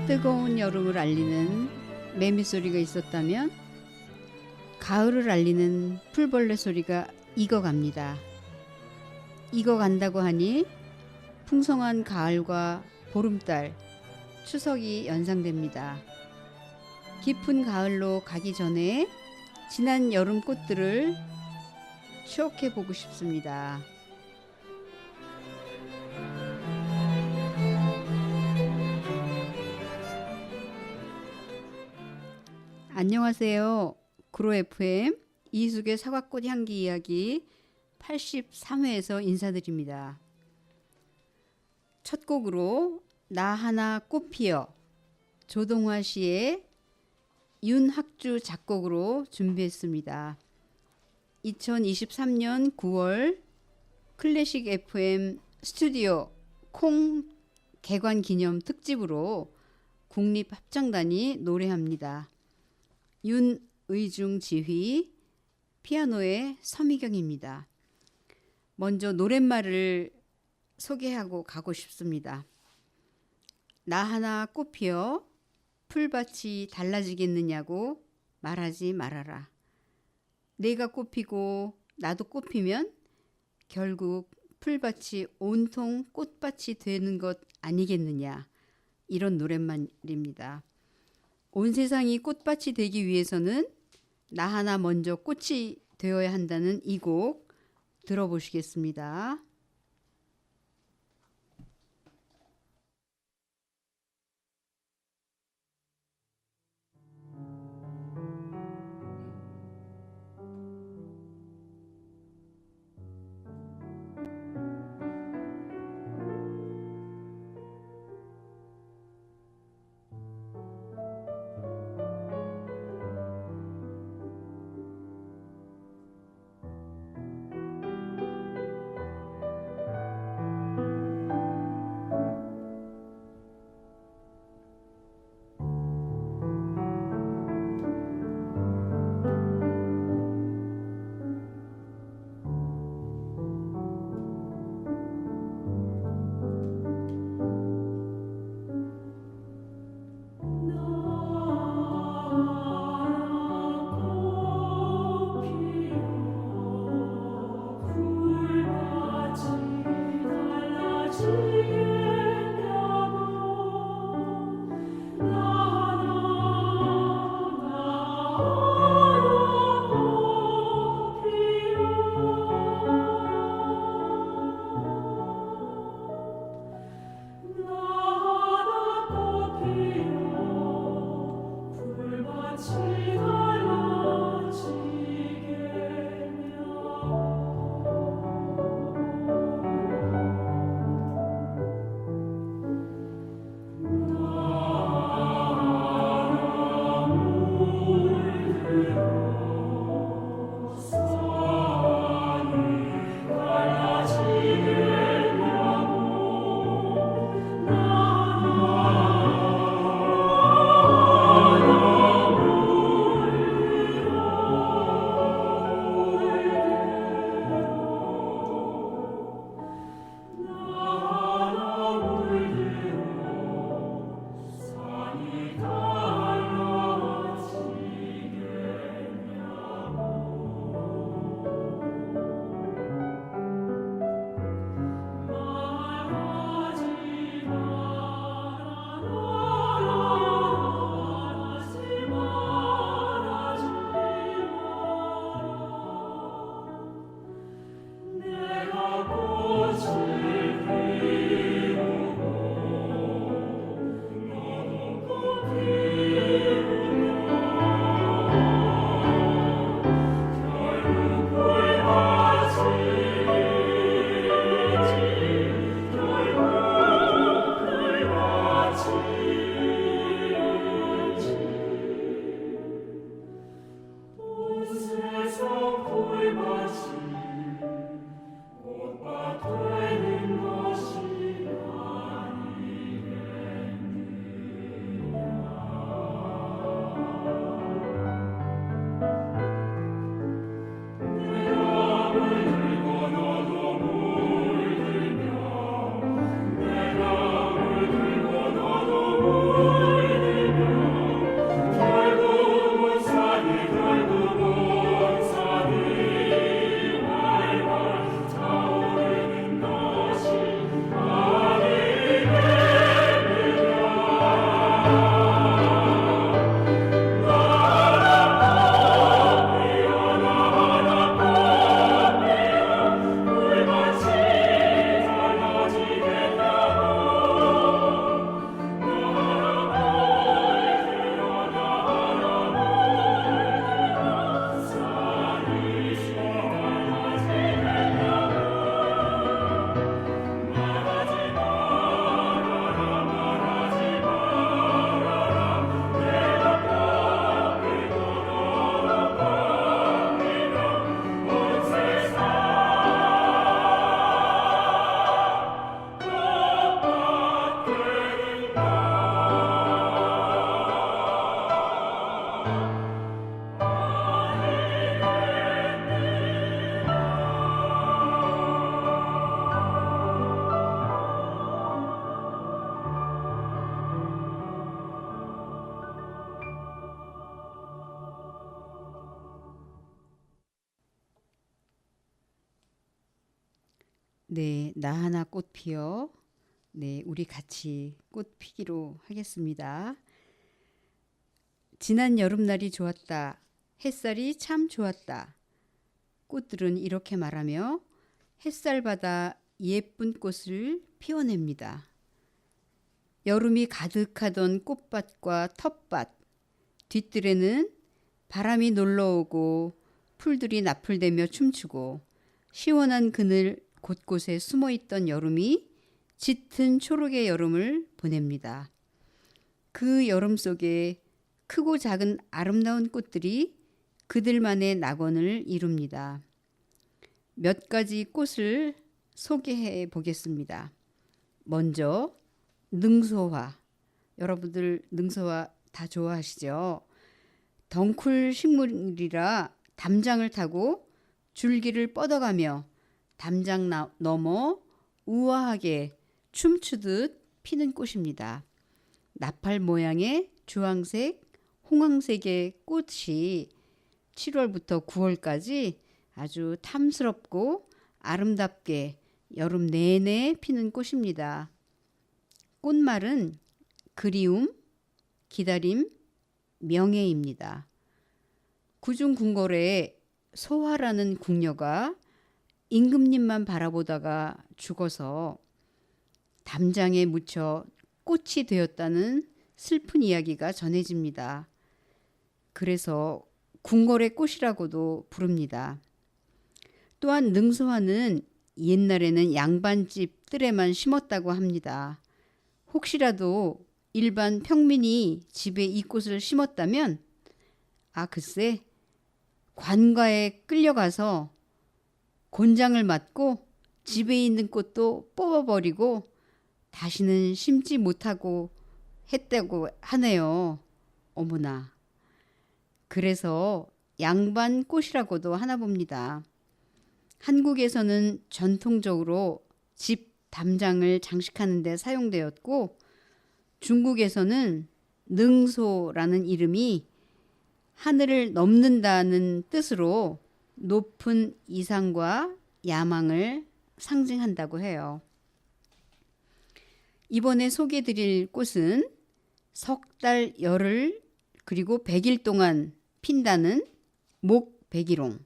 뜨거운 여름을 알리는 매미 소리가 있었다면 가을을 알리는 풀벌레 소리가 익어갑니다. 익어간다고 하니 풍성한 가을과 보름달, 추석이 연상됩니다. 깊은 가을로 가기 전에 지난 여름 꽃들을 추억해 보고 싶습니다. 안녕하세요. 구로 FM 이숙의 사과꽃 향기 이야기 83회에서 인사드립니다. 첫 곡으로 나 하나 꽃 피어 조동화 씨의 윤학주 작곡으로 준비했습니다. 2023년 9월 클래식 FM 스튜디오 콩 개관 기념 특집으로 국립합창단이 노래합니다. 윤의중 지휘, 피아노의 서미경입니다. 먼저 노랫말을 소개하고 가고 싶습니다. 나 하나 꽃 피어 풀밭이 달라지겠느냐고 말하지 말아라. 내가 꽃 피고 나도 꽃 피면 결국 풀밭이 온통 꽃밭이 되는 것 아니겠느냐. 이런 노랫말입니다. 온 세상이 꽃밭이 되기 위해서는 나 하나 먼저 꽃이 되어야 한다는 이 곡 들어보시겠습니다. 네, 나 하나 꽃 피어. 네, 우리 같이 꽃 피기로 하겠습니다. 지난 여름날이 좋았다. 햇살이 참 좋았다. 꽃들은 이렇게 말하며 햇살받아 예쁜 꽃을 피워냅니다. 여름이 가득하던 꽃밭과 텃밭, 뒤뜰에는 바람이 놀러오고 풀들이 나풀대며 춤추고 시원한 그늘 곳곳에 숨어있던 여름이 짙은 초록의 여름을 보냅니다. 그 여름 속에 크고 작은 아름다운 꽃들이 그들만의 낙원을 이룹니다. 몇 가지 꽃을 소개해 보겠습니다. 먼저 능소화. 여러분들 능소화 다 좋아하시죠? 덩쿨 식물이라 담장을 타고 줄기를 뻗어가며 담장 넘어 우아하게 춤추듯 피는 꽃입니다. 나팔 모양의 주황색, 홍황색의 꽃이 7월부터 9월까지 아주 탐스럽고 아름답게 여름 내내 피는 꽃입니다. 꽃말은 그리움, 기다림, 명예입니다. 구중궁궐의 소화라는 궁녀가 임금님만 바라보다가 죽어서 담장에 묻혀 꽃이 되었다는 슬픈 이야기가 전해집니다. 그래서 궁궐의 꽃이라고도 부릅니다. 또한 능소화는 옛날에는 양반집 뜰에만 심었다고 합니다. 혹시라도 일반 평민이 집에 이 꽃을 심었다면 글쎄 관가에 끌려가서 곤장을 맞고 집에 있는 꽃도 뽑아버리고 다시는 심지 못하고 했다고 하네요. 어머나. 그래서 양반꽃이라고도 하나 봅니다. 한국에서는 전통적으로 집 담장을 장식하는 데 사용되었고 중국에서는 능소라는 이름이 하늘을 넘는다는 뜻으로 높은 이상과 야망을 상징한다고 해요. 이번에 소개해드릴 꽃은 석 달 열흘 그리고 100일 동안 핀다는 목백일홍.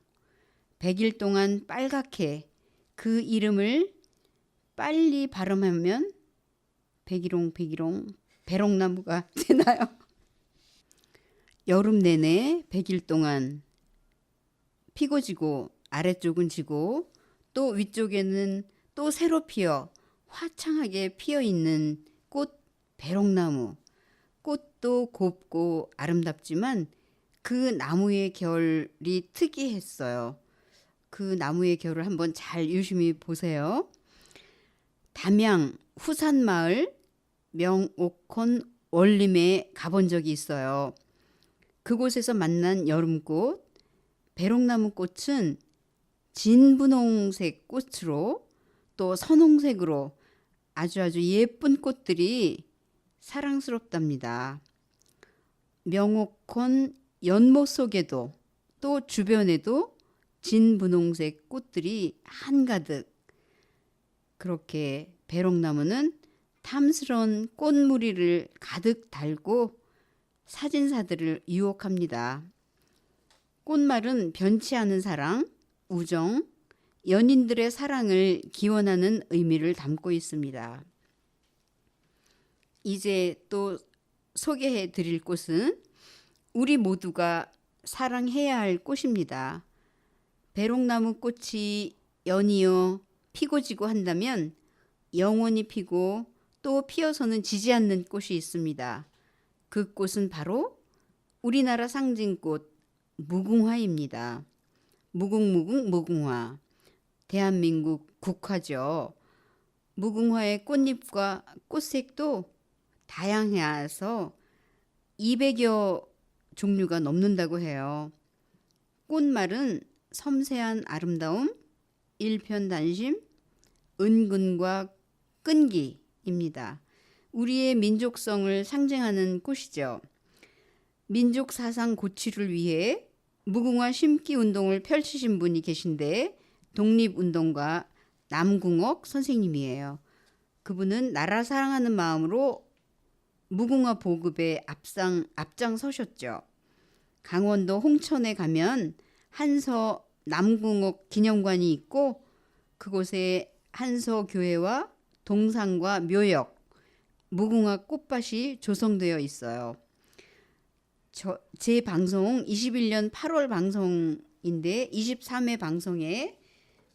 100일 동안 빨갛게 그 이름을 빨리 발음하면 백일홍 배롱나무가 되나요? 여름 내내 100일 동안 피고 지고 아래쪽은 지고 또 위쪽에는 또 새로 피어 화창하게 피어 있는 꽃 배롱나무. 꽃도 곱고 아름답지만 그 나무의 결이 특이했어요. 그 나무의 결을 한번 잘 유심히 보세요. 담양 후산마을 명옥헌 원림에 가본 적이 있어요. 그곳에서 만난 여름꽃 배롱나무 꽃은 진분홍색 꽃으로 또 선홍색으로 아주 예쁜 꽃들이 사랑스럽답니다. 명옥헌 연못 속에도 또 주변에도 진분홍색 꽃들이 한가득. 그렇게 배롱나무는 탐스러운 꽃무리를 가득 달고 사진사들을 유혹합니다. 꽃말은 변치 않은 사랑, 우정, 연인들의 사랑을 기원하는 의미를 담고 있습니다. 이제 또 소개해 드릴 꽃은 우리 모두가 사랑해야 할 꽃입니다. 배롱나무 꽃이 연이어 피고 지고 한다면 영원히 피고 또 피어서는 지지 않는 꽃이 있습니다. 그 꽃은 바로 우리나라 상징꽃 무궁화입니다. 무궁화. 대한민국 국화죠. 무궁화의 꽃잎과 꽃색도 다양해서 200여 종류가 넘는다고 해요. 꽃말은 섬세한 아름다움, 일편단심, 은근과 끈기입니다. 우리의 민족성을 상징하는 꽃이죠. 민족 사상 고취를 위해 무궁화 심기 운동을 펼치신 분이 계신데 독립운동가 남궁옥 선생님이에요. 그분은 나라 사랑하는 마음으로 무궁화 보급에 앞장서셨죠. 강원도 홍천에 가면 한서 남궁옥 기념관이 있고 그곳에 한서 교회와 동상과 묘역, 무궁화 꽃밭이 조성되어 있어요. 제 방송 21년 8월 방송인데 23회 방송에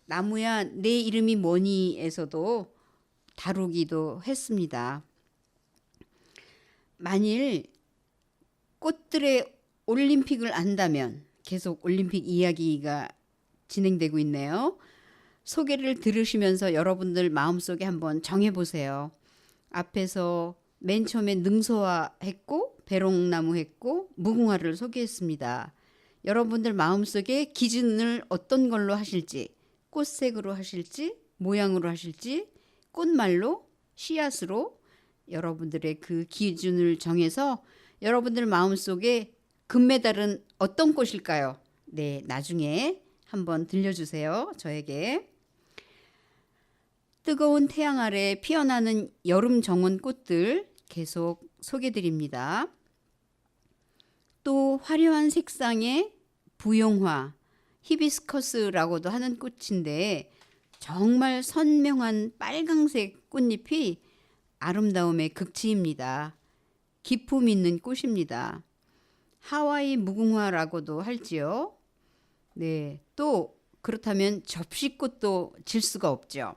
나무야 내 이름이 뭐니에서도 다루기도 했습니다. 만일 꽃들의 올림픽을 안다면 계속 올림픽 이야기가 진행되고 있네요. 소개를 들으시면서 여러분들 마음속에 한번 정해보세요. 앞에서 맨 처음에 능소화 했고 배롱나무 했고 무궁화를 소개했습니다. 여러분들 마음속에 기준을 어떤 걸로 하실지, 꽃색으로 하실지, 모양으로 하실지, 꽃말로, 씨앗으로 여러분들의 그 기준을 정해서 여러분들 마음속에 금메달은 어떤 꽃일까요? 네, 나중에 한번 들려주세요. 저에게. 뜨거운 태양 아래 피어나는 여름 정원 꽃들 계속 소개드립니다. 또 화려한 색상의 부용화, 히비스커스라고도 하는 꽃인데 정말 선명한 빨강색 꽃잎이 아름다움의 극치입니다. 기품 있는 꽃입니다. 하와이 무궁화라고도 할지요. 네, 또 그렇다면 접시꽃도 질 수가 없죠.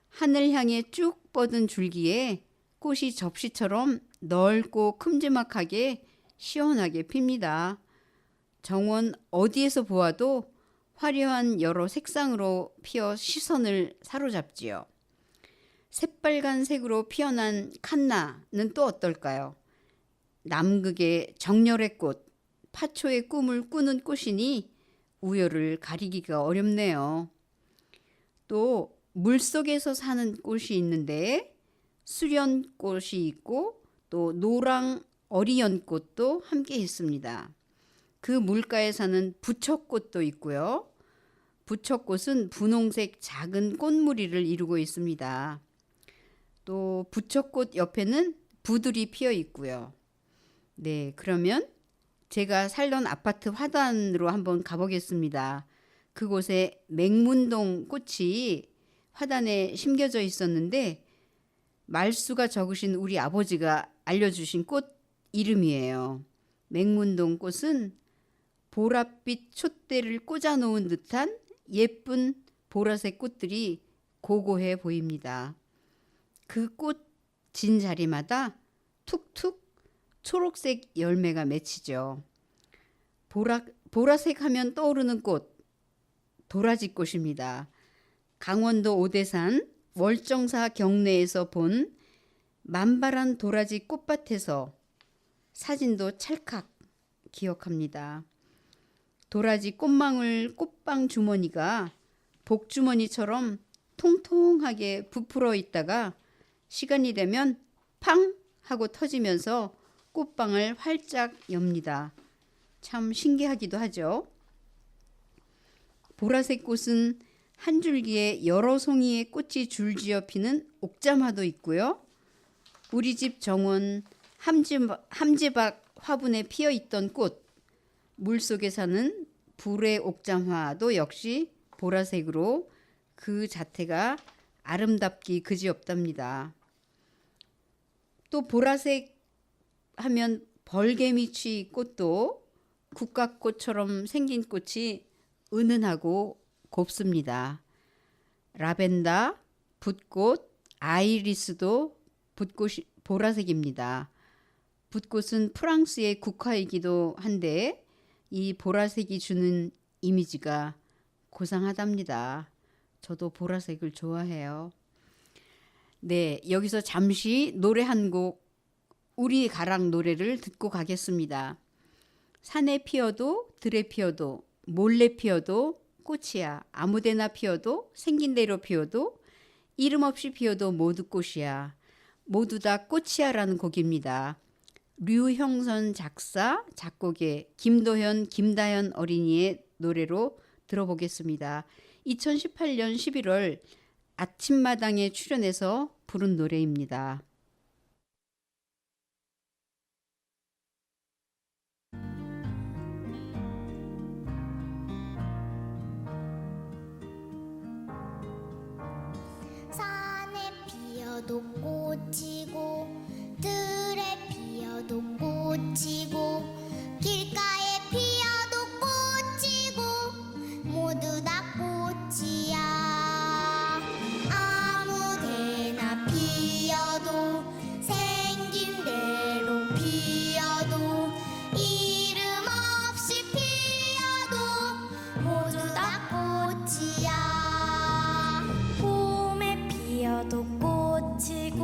하늘 향해 쭉 뻗은 줄기에 꽃이 접시처럼 넓고 큼지막하게 시원하게 핍니다. 정원 어디에서 보아도 화려한 여러 색상으로 피어 시선을 사로잡지요. 새빨간 색으로 피어난 칸나는 또 어떨까요? 남극의 정열의 꽃, 파초의 꿈을 꾸는 꽃이니 우열을 가리기가 어렵네요. 또 물속에서 사는 꽃이 있는데 수련꽃이 있고 또 노랑 어리연꽃도 함께 있습니다. 그 물가에 사는 부처꽃도 있고요. 부처꽃은 분홍색 작은 꽃무리를 이루고 있습니다. 또 부처꽃 옆에는 부들이 피어 있고요. 네, 그러면 제가 살던 아파트 화단으로 한번 가보겠습니다. 그곳에 맹문동 꽃이 화단에 심겨져 있었는데 말수가 적으신 우리 아버지가 알려주신 꽃 이름이에요. 맹문동 꽃은 보랏빛 촛대를 꽂아놓은 듯한 예쁜 보라색 꽃들이 고고해 보입니다. 그 꽃 진 자리마다 툭툭 초록색 열매가 맺히죠. 보라색 하면 떠오르는 꽃, 도라지꽃입니다. 강원도 오대산 월정사 경내에서 본 만발한 도라지 꽃밭에서 사진도 찰칵 기억합니다. 도라지 꽃망울 꽃빵 주머니가 복주머니처럼 통통하게 부풀어 있다가 시간이 되면 팡 하고 터지면서 꽃빵을 활짝 엽니다. 참 신기하기도 하죠. 보라색 꽃은 한 줄기에 여러 송이의 꽃이 줄지어 피는 옥잠화도 있고요. 우리 집 정원 함지박 화분에 피어 있던 꽃, 물속에 사는 불의 옥잠화도 역시 보라색으로 그 자태가 아름답기 그지없답니다. 또 보라색 하면 벌개미치 꽃도 국화꽃처럼 생긴 꽃이 은은하고 곱습니다. 라벤더, 붓꽃, 아이리스도 붓꽃이 보라색입니다. 붓꽃은 프랑스의 국화이기도 한데 이 보라색이 주는 이미지가 고상하답니다. 저도 보라색을 좋아해요. 네, 여기서 잠시 노래 한 곡 우리 가락 노래를 듣고 가겠습니다. 산에 피어도 들에 피어도 몰래 피어도 꽃이야. 아무데나 피어도 생긴 대로 피어도 이름 없이 피어도 모두 꽃이야. 모두 다 꽃이야라는 곡입니다. 류형선 작사, 작곡의 김다현 어린이의 노래로 들어보겠습니다. 2018년 11월 아침마당에 출연해서 부른 노래입니다. 산에 피어도 꽃이고 들에 피어도 꽃이고 길가에 피어도 꽃이고 모두 다 꽃이야. 아무데나 피어도 생긴 대로 피어도 이름 없이 피어도 모두 다 꽃이야. 봄에 피어도 꽃이고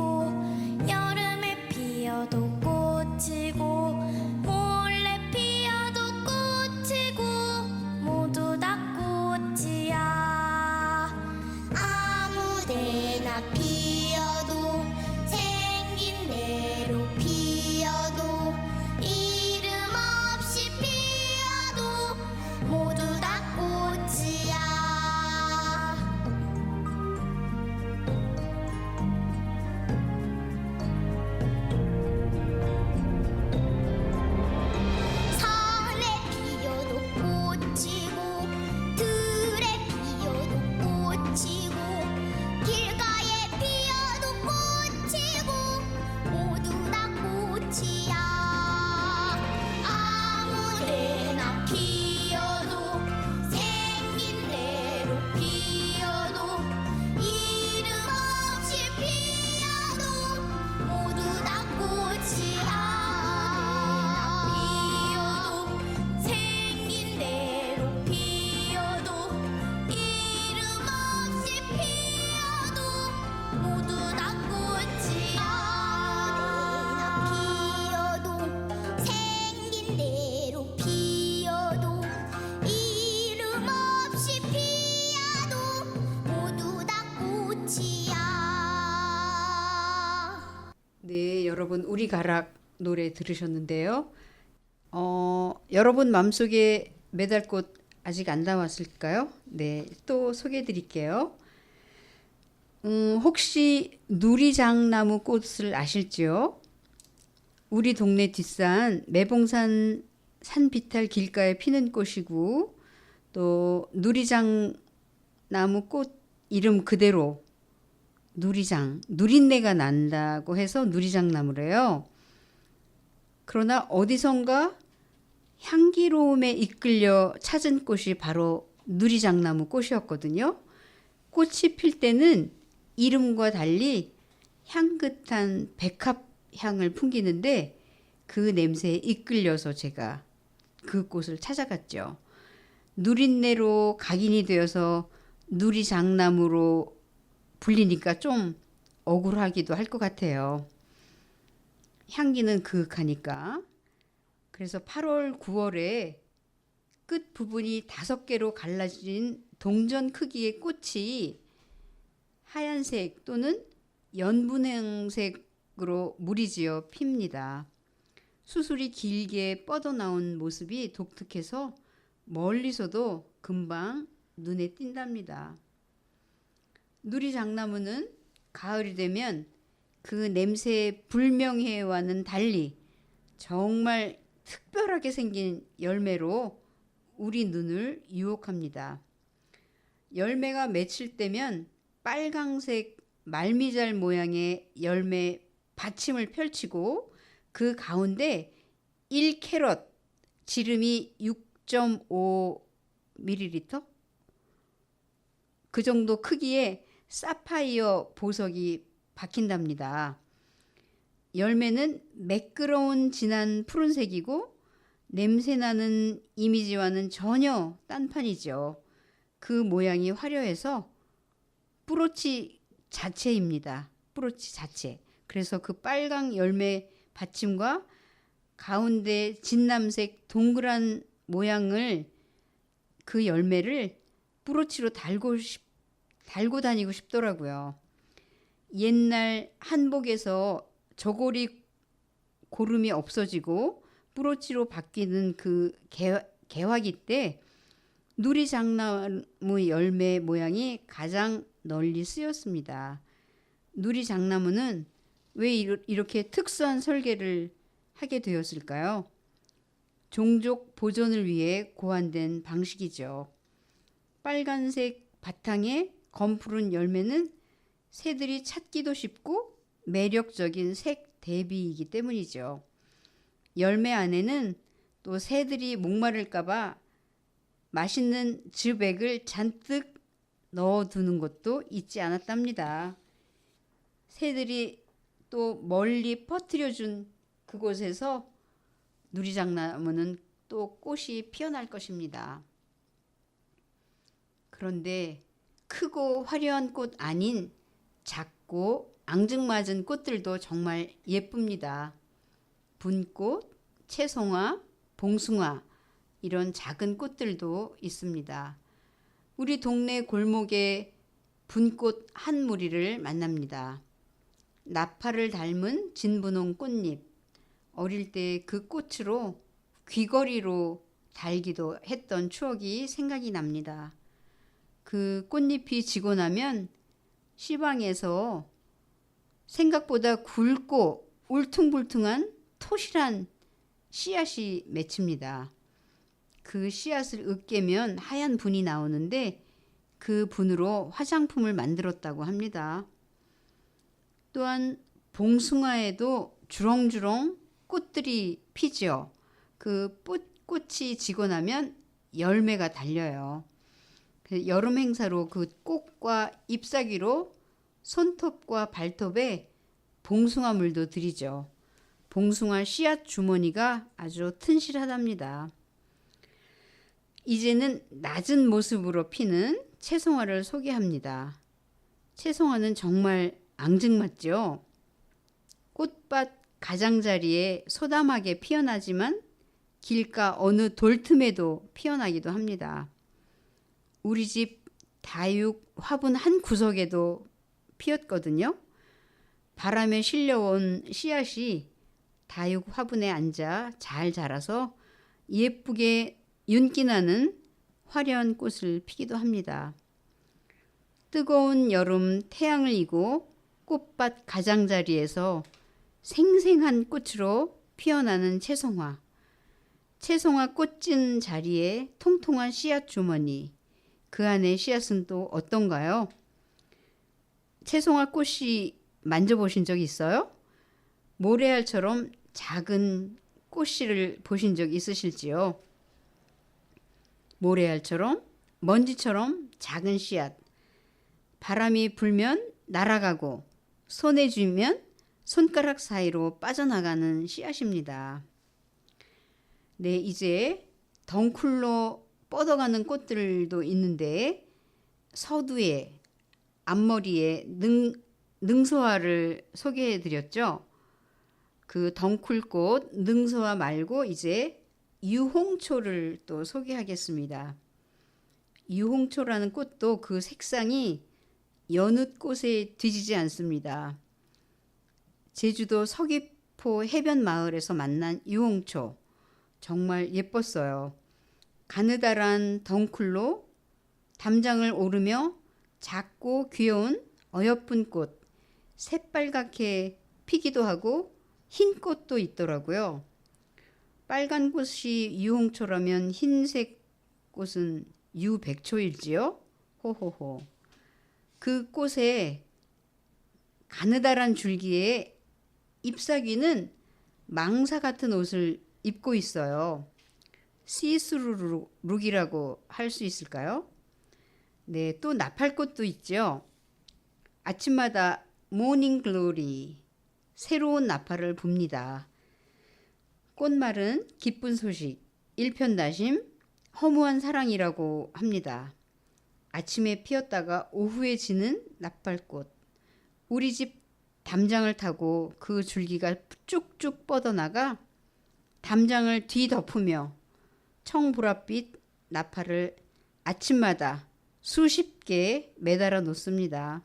여름에 피어도 꽃이고 몰래 피어도 꽃이고 모두 다 꽃이야. 아무데나 피어도 생긴 대로 피어도 이름 없이 피어도 모두 다 꽃이야. 산에 피어도 꽃이고 들에 피어도 꽃이고 길가에 피어도 꽃이고 모두 다 꽃이야. 아무데나 피어도 생긴 대로 피어도 이름 없이 피어도 모두 다 꽃이야. 피어도 생긴 대로 피어도 이름 없이 피어도 모두 다 꽃이야. 피어도 생긴 대로 피어도 이름 없이 피어도 모두 다 꽃이야. 네, 여러분 우리 가락 노래 들으셨는데요. 여러분 마음속에 매달꽃 아직 안 나왔을까요? 네, 또 소개해 드릴게요. 혹시 누리장나무 꽃을 아실지요? 우리 동네 뒷산 매봉산 산비탈 길가에 피는 꽃이고 또 누리장나무 꽃 이름 그대로 누리장, 누린내가 난다고 해서 누리장나무래요. 그러나 어디선가 향기로움에 이끌려 찾은 꽃이 바로 누리장나무 꽃이었거든요. 꽃이 필 때는 이름과 달리 향긋한 백합향을 풍기는데 그 냄새에 이끌려서 제가 그 꽃을 찾아갔죠. 누린내로 각인이 되어서 누리장나무로 불리니까 좀 억울하기도 할 것 같아요. 향기는 그윽하니까. 그래서 8월, 9월에 끝 부분이 5개로 갈라진 동전 크기의 꽃이 하얀색 또는 연분홍색으로 무리지어 핍니다. 수술이 길게 뻗어나온 모습이 독특해서 멀리서도 금방 눈에 띈답니다. 누리장나무는 가을이 되면 그 냄새의 불명예와는 달리 정말 특별하게 생긴 열매로 우리 눈을 유혹합니다. 열매가 맺힐 때면 빨강색 말미잘 모양의 열매 받침을 펼치고 그 가운데 1캐럿 지름이 6.5ml 그 정도 크기의 사파이어 보석이 박힌답니다. 열매는 매끄러운 진한 푸른색이고 냄새나는 이미지와는 전혀 딴판이죠. 그 모양이 화려해서 뿌로치 자체입니다. 뿌로치 자체. 그래서 그 빨강 열매 받침과 가운데 진남색 동그란 모양을 그 열매를 뿌로치로 달고 다니고 싶더라고요. 옛날 한복에서 저고리 고름이 없어지고 뿌로치로 바뀌는 그 개화기 때 누리장나무 열매 모양이 가장 널리 쓰였습니다. 누리장나무는 왜 이렇게 특수한 설계를 하게 되었을까요? 종족 보존을 위해 고안된 방식이죠. 빨간색 바탕에 검푸른 열매는 새들이 찾기도 쉽고 매력적인 색 대비이기 때문이죠. 열매 안에는 또 새들이 목마를까봐 맛있는 즙액을 잔뜩 넣어두는 것도 잊지 않았답니다. 새들이 또 멀리 퍼뜨려준 그곳에서 누리장나무는 또 꽃이 피어날 것입니다. 그런데 크고 화려한 꽃 아닌 작고 앙증맞은 꽃들도 정말 예쁩니다. 분꽃, 채송화, 봉숭아 이런 작은 꽃들도 있습니다. 우리 동네 골목에 분꽃 한 무리를 만납니다. 나팔을 닮은 진분홍 꽃잎. 어릴 때 그 꽃으로 귀걸이로 달기도 했던 추억이 생각이 납니다. 그 꽃잎이 지고 나면 시방에서 생각보다 굵고 울퉁불퉁한 토실한 씨앗이 맺힙니다. 그 씨앗을 으깨면 하얀 분이 나오는데 그 분으로 화장품을 만들었다고 합니다. 또한 봉숭아에도 주렁주렁 꽃들이 피죠. 그 꽃이 지고 나면 열매가 달려요. 여름 행사로 그 꽃과 잎사귀로 손톱과 발톱에 봉숭아 물도 들이죠. 봉숭아 씨앗 주머니가 아주 튼실하답니다. 이제는 낮은 모습으로 피는 채송화를 소개합니다. 채송화는 정말 앙증맞죠. 꽃밭 가장자리에 소담하게 피어나지만 길가 어느 돌틈에도 피어나기도 합니다. 우리 집 다육 화분 한 구석에도 피었거든요. 바람에 실려온 씨앗이 다육 화분에 앉아 잘 자라서 예쁘게 윤기나는 화려한 꽃을 피기도 합니다. 뜨거운 여름 태양을 이고 꽃밭 가장자리에서 생생한 꽃으로 피어나는 채송화. 채송화 꽃진 자리에 통통한 씨앗 주머니. 그 안에 씨앗은 또 어떤가요? 채송화 꽃이 만져보신 적 있어요? 모래알처럼 작은 꽃씨를 보신 적 있으실지요? 모래알처럼 먼지처럼 작은 씨앗. 바람이 불면 날아가고 손에 쥐면 손가락 사이로 빠져나가는 씨앗입니다. 네, 이제 덩쿨로 뻗어가는 꽃들도 있는데 서두에 앞머리에 능소화를 소개해 드렸죠. 그 덩쿨꽃 능소화 말고 이제 유홍초를 또 소개하겠습니다. 유홍초라는 꽃도 그 색상이 여느 꽃에 뒤지지 않습니다. 제주도 서귀포 해변 마을에서 만난 유홍초 정말 예뻤어요. 가느다란 덩쿨로 담장을 오르며 작고 귀여운 어여쁜 꽃, 새빨갛게 피기도 하고 흰 꽃도 있더라고요. 빨간 꽃이 유홍초라면 흰색 꽃은 유백초일지요? 호호호. 그 꽃에 가느다란 줄기에 잎사귀는 망사 같은 옷을 입고 있어요. 시스루 룩이라고 할 수 있을까요? 네, 또 나팔꽃도 있죠. 아침마다 모닝 글로리, 새로운 나팔을 붑니다. 꽃말은 기쁜 소식, 일편다심, 허무한 사랑이라고 합니다. 아침에 피었다가 오후에 지는 나팔꽃. 우리 집 담장을 타고 그 줄기가 쭉쭉 뻗어나가 담장을 뒤덮으며 청보랏빛 나팔을 아침마다 수십 개 매달아 놓습니다.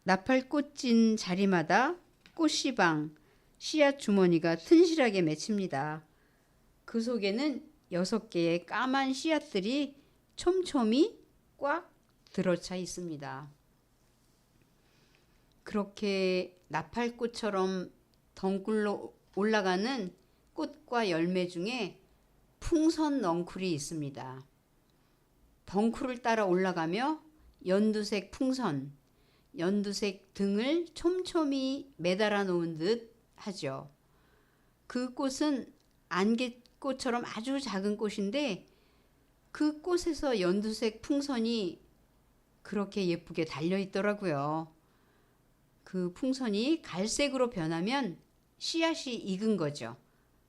나팔꽃 진 자리마다 꽃시방, 씨앗 주머니가 튼실하게 맺힙니다. 그 속에는 6개의 까만 씨앗들이 촘촘히 꽉 들어차 있습니다. 그렇게 나팔꽃처럼 덩굴로 올라가는 꽃과 열매 중에 풍선 넝쿨이 있습니다. 덩쿨을 따라 올라가며 연두색 풍선, 연두색 등을 촘촘히 매달아 놓은 듯 하죠. 그 꽃은 안개꽃처럼 아주 작은 꽃인데 그 꽃에서 연두색 풍선이 그렇게 예쁘게 달려 있더라고요. 그 풍선이 갈색으로 변하면 씨앗이 익은 거죠.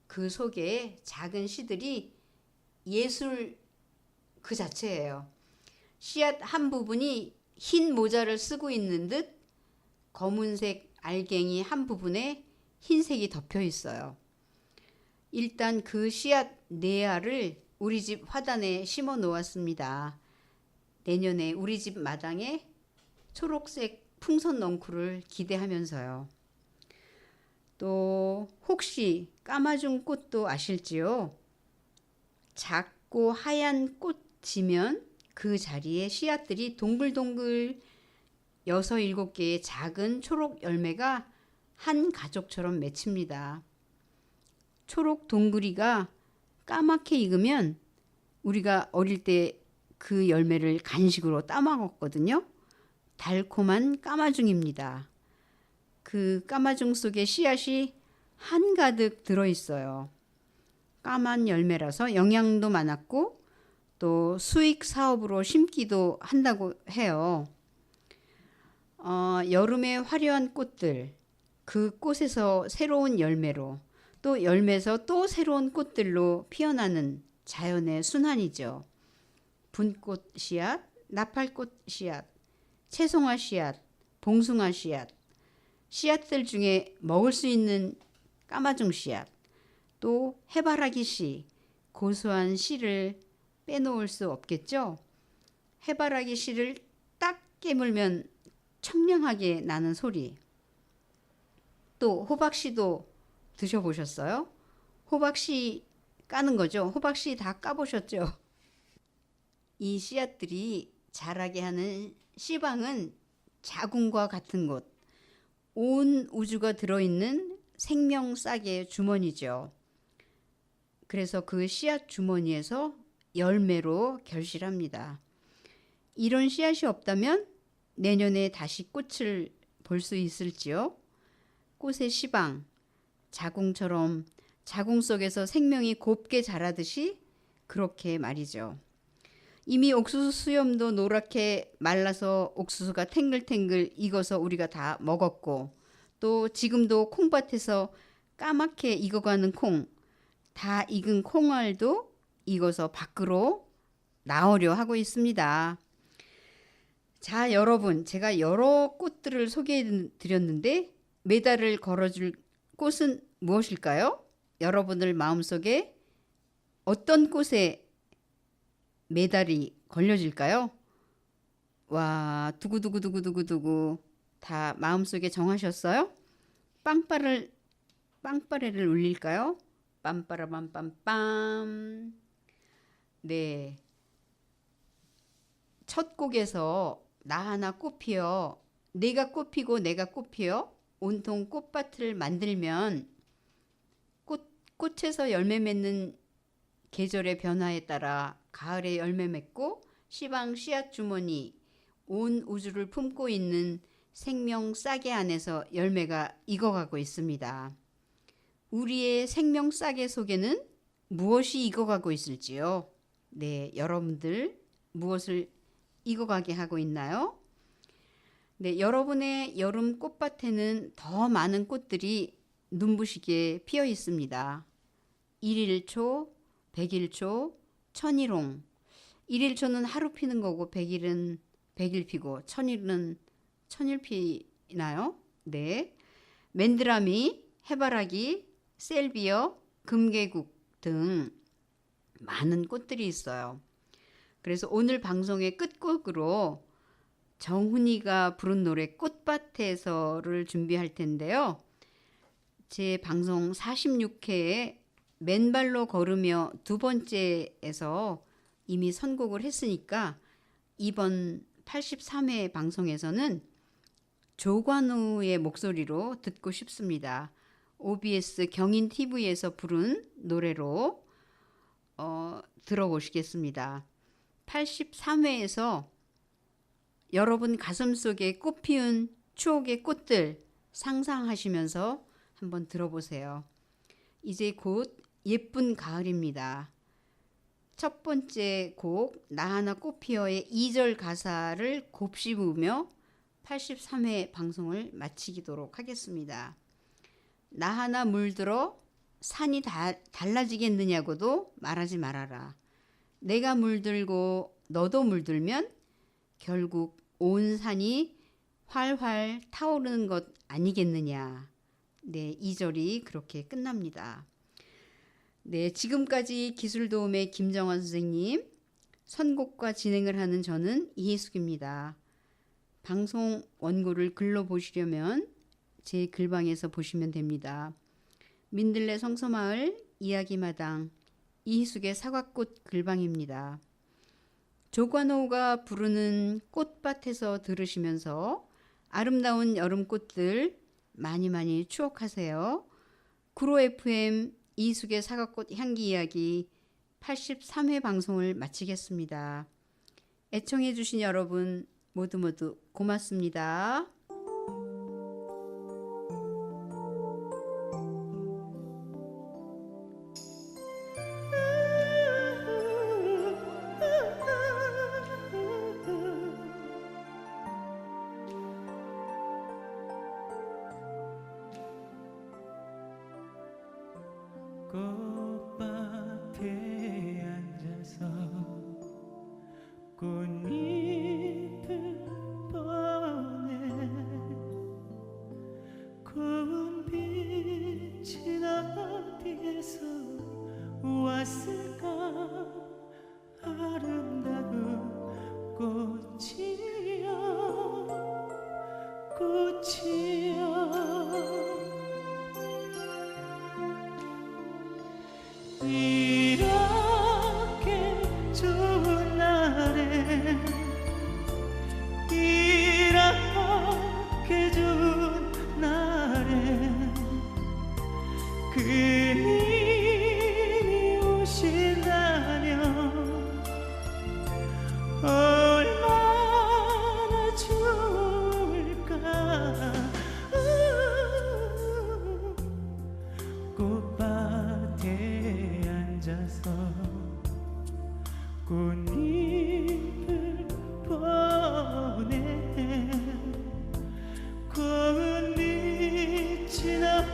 그 속에 작은 씨들이 예술 그 자체예요. 씨앗 한 부분이 흰 모자를 쓰고 있는 듯 검은색 알갱이 한 부분에 흰색이 덮여 있어요. 일단 그 씨앗 4알을 우리 집 화단에 심어 놓았습니다. 내년에 우리 집 마당에 초록색 풍선 넝쿨을 기대하면서요. 또 혹시 까마중 꽃도 아실지요? 작고 하얀 꽃이면 그 자리에 씨앗들이 동글동글 6, 7개의 작은 초록 열매가 한 가족처럼 맺힙니다. 초록 동그리가 까맣게 익으면 우리가 어릴 때 그 열매를 간식으로 따먹었거든요. 달콤한 까마중입니다. 그 까마중 속에 씨앗이 한가득 들어있어요. 까만 열매라서 영양도 많았고 또 수익 사업으로 심기도 한다고 해요. 여름의 화려한 꽃들, 그 꽃에서 새로운 열매로 또 열매에서 또 새로운 꽃들로 피어나는 자연의 순환이죠. 분꽃 씨앗, 나팔꽃 씨앗, 채송화 씨앗, 봉숭아 씨앗, 씨앗들 중에 먹을 수 있는 까마중 씨앗, 또 해바라기 씨, 고소한 씨를 빼놓을 수 없겠죠. 해바라기 씨를 딱 깨물면 청량하게 나는 소리. 또 호박씨도 드셔보셨어요? 호박씨 까는 거죠. 호박씨 다 까보셨죠? 이 씨앗들이 자라게 하는 씨방은 자궁과 같은 곳, 온 우주가 들어있는 생명 싹의 주머니죠. 그래서 그 씨앗 주머니에서 열매로 결실합니다. 이런 씨앗이 없다면 내년에 다시 꽃을 볼 수 있을지요? 꽃의 씨방, 자궁처럼 자궁 속에서 생명이 곱게 자라듯이 그렇게 말이죠. 이미 옥수수 수염도 노랗게 말라서 옥수수가 탱글탱글 익어서 우리가 다 먹었고 또 지금도 콩밭에서 까맣게 익어가는 콩, 다 익은 콩알도 익어서 밖으로 나오려 하고 있습니다. 자, 여러분, 제가 여러 꽃들을 소개해 드렸는데 메달을 걸어줄 꽃은 무엇일까요? 여러분들 마음속에 어떤 꽃에 메달이 걸려질까요? 와, 두구두구두구두구두구 다 마음속에 정하셨어요? 빵빠레를 울릴까요? 빰빠라빰빰빰. 네, 첫 곡에서 나 하나 꽃피어, 내가 꽃피고 내가 꽃피어 온통 꽃밭을 만들면 꽃에서 열매 맺는 계절의 변화에 따라 가을에 열매 맺고 시방 씨앗 주머니 온 우주를 품고 있는 생명 싹의 안에서 열매가 익어가고 있습니다. 우리의 생명 싹의 속에는 무엇이 익어가고 있을지요? 네, 여러분들 무엇을 익어가게 하고 있나요? 네, 여러분의 여름 꽃밭에는 더 많은 꽃들이 눈부시게 피어 있습니다. 일일초, 백일초, 천일홍. 일일초는 하루 피는 거고 백일은 백일 피고 천일은 천일 피나요? 네. 맨드라미, 해바라기, 셀비어, 금계국 등 많은 꽃들이 있어요. 그래서 오늘 방송의 끝곡으로 정훈이가 부른 노래 꽃밭에서를 준비할 텐데요. 제 방송 46회에 맨발로 걸으며 두 번째에서 이미 선곡을 했으니까 이번 83회 방송에서는 조관우의 목소리로 듣고 싶습니다. OBS 경인 TV에서 부른 노래로 들어보시겠습니다. 83회에서 여러분 가슴속에 꽃피운 추억의 꽃들 상상하시면서 한번 들어보세요. 이제 곧 예쁜 가을입니다. 첫 번째 곡 나 하나 꽃피어의 2절 가사를 곱씹으며 83회 방송을 마치도록 하겠습니다. 나 하나 물들어 산이 달라지겠느냐고도 말하지 말아라. 내가 물들고 너도 물들면 결국 온 산이 활활 타오르는 것 아니겠느냐. 네, 2절이 그렇게 끝납니다. 네, 지금까지 기술도움의 김정원 선생님, 선곡과 진행을 하는 저는 이희숙입니다. 방송 원고를 글로 보시려면 제 글방에서 보시면 됩니다. 민들레 성서마을 이야기마당 이희숙의 사과꽃 글방입니다. 조관호가 부르는 꽃밭에서 들으시면서 아름다운 여름꽃들 많이 추억하세요. 구로 FM 이희숙의 사과꽃 향기 이야기 83회 방송을 마치겠습니다. 애청해 주신 여러분 모두 고맙습니다. 꽃밭에 앉아서 꽃잎을 보네 고운 빛이 어디에서 왔을까 아름다운 꽃이여 이렇게 좋은 날에 이렇게 좋은 날에 그님이 오신다면 얼마나 좋을까 꽃밭에 앉아서 꽃잎을 보네 고운 빛이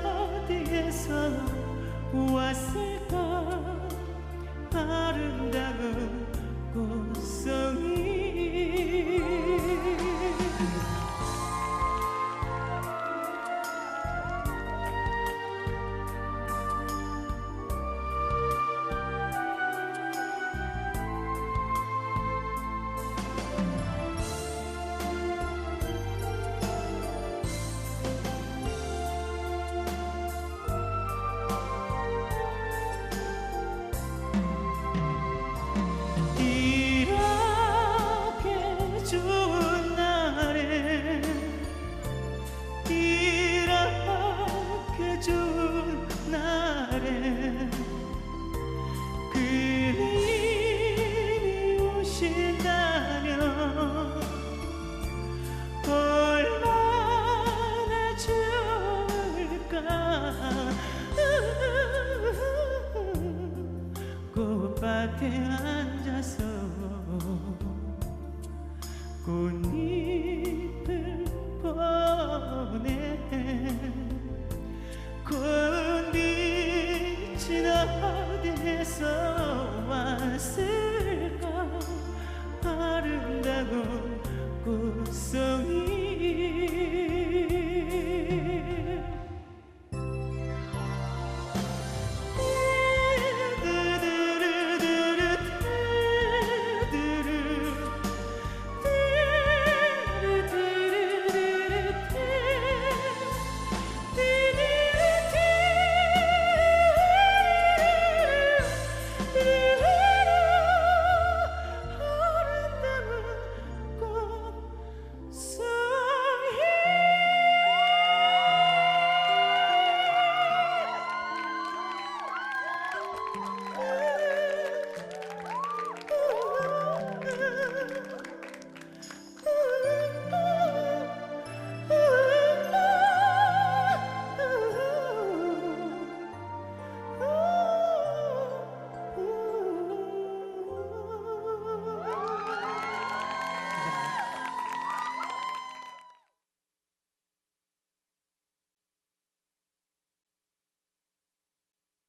어디에서 왔을까 아름다운 꽃송이 이렇게 좋은 날에 이렇게 좋은 날에 그님이 오신다면 얼마나 좋을까 꽃밭에 앉아서 꽃잎을 보네 고운 빛이 어디에서